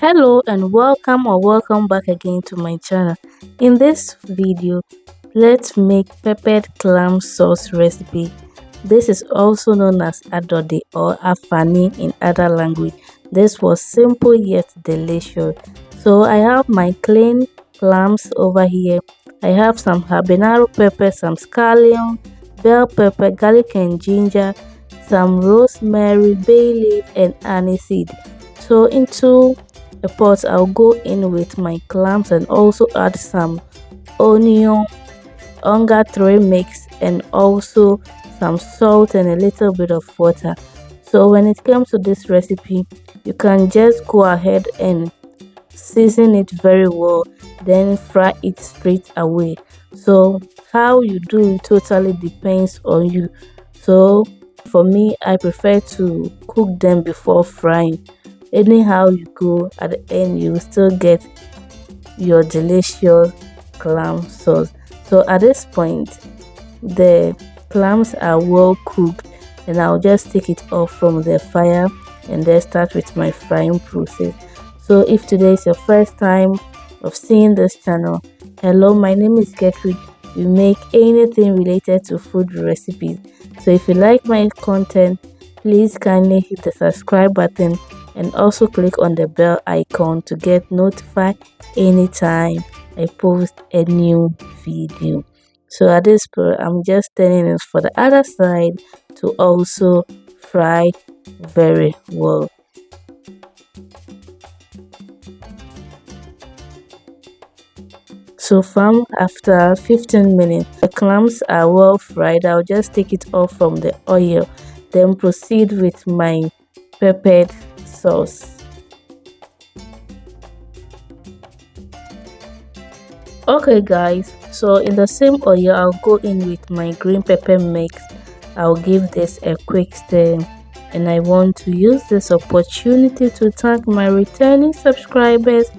Hello and welcome back again to my channel. In this video, let's make peppered clam sauce recipe. This is also known as adode or afani in other language. This was simple yet delicious. So I have my clean clams over here. I have some habanero pepper, some scallion, bell pepper, garlic and ginger, some rosemary, bay leaf and aniseed. So into a pot, I'll go in with my clams and also add some onion, onga 3 mix, and also some salt and a little bit of water. So when it comes to this recipe, you can just go ahead and season it very well, then fry it straight away. So how you do it totally depends on you. So for me, I prefer to cook them before frying. Anyhow you go, at the end you will still get your delicious clam sauce. So at this point, the clams are well cooked and I'll just take it off from the fire and then start with my frying process. So if today is your first time of seeing this channel, hello, my name is Gertrude. We make anything related to food recipes. So if you like my content, please kindly hit the subscribe button and also click on the bell icon to get notified anytime I post a new video. So at this point, I'm just turning it for the other side to also fry very well. So from after 15 minutes, the clams are well fried. I'll just take it off from the oil, then proceed with my peppered sauce. Okay guys, so in the same oil, I'll go in with my green pepper mix. I'll give this a quick stir, and I want to use this opportunity to thank my returning subscribers.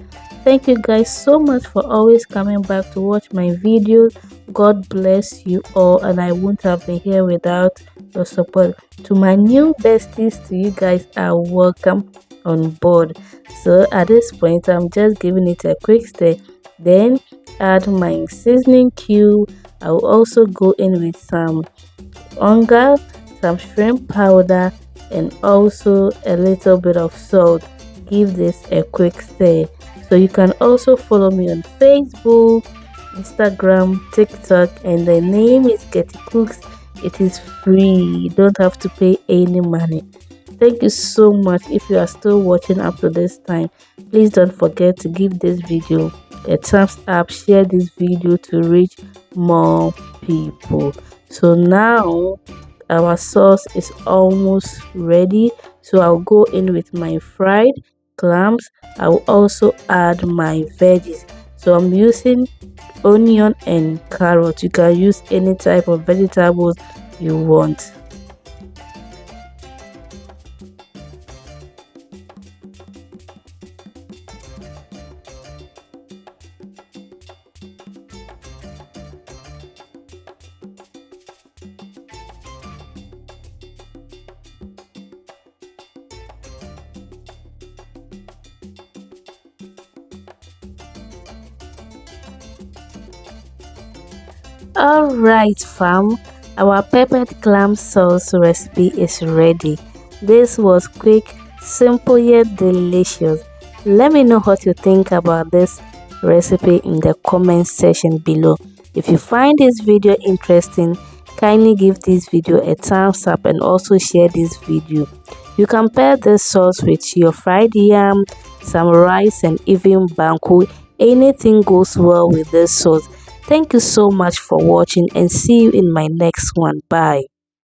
Thank you guys so much for always coming back to watch my videos. God bless you all, and I wouldn't have been here without your support. To my new besties, to you guys are welcome on board. So at this point, I'm just giving it a quick stir, then add my seasoning cube. I will also go in with some onga, some shrimp powder, and also a little bit of salt. Give this a quick stir. So you can also follow me on Facebook, Instagram, TikTok, and the name is Getty Cooks. It is free. You don't have to pay any money. Thank you so much. If you are still watching up to this time, please don't forget to give this video a thumbs up, share this video to reach more people. So now our sauce is almost ready, so I'll go in with my fried clams. I will also add my veggies. So I'm using onion and carrot. You can use any type of vegetables you want. Alright fam, our peppered clam sauce recipe is ready. This was quick, simple yet delicious. Let me know what you think about this recipe in the comment section below. If you find this video interesting, kindly give this video a thumbs up and also share this video. You can pair this sauce with your fried yam, some rice, and even banku. Anything goes well with this sauce. Thank you so much for watching and see you in my next one. Bye.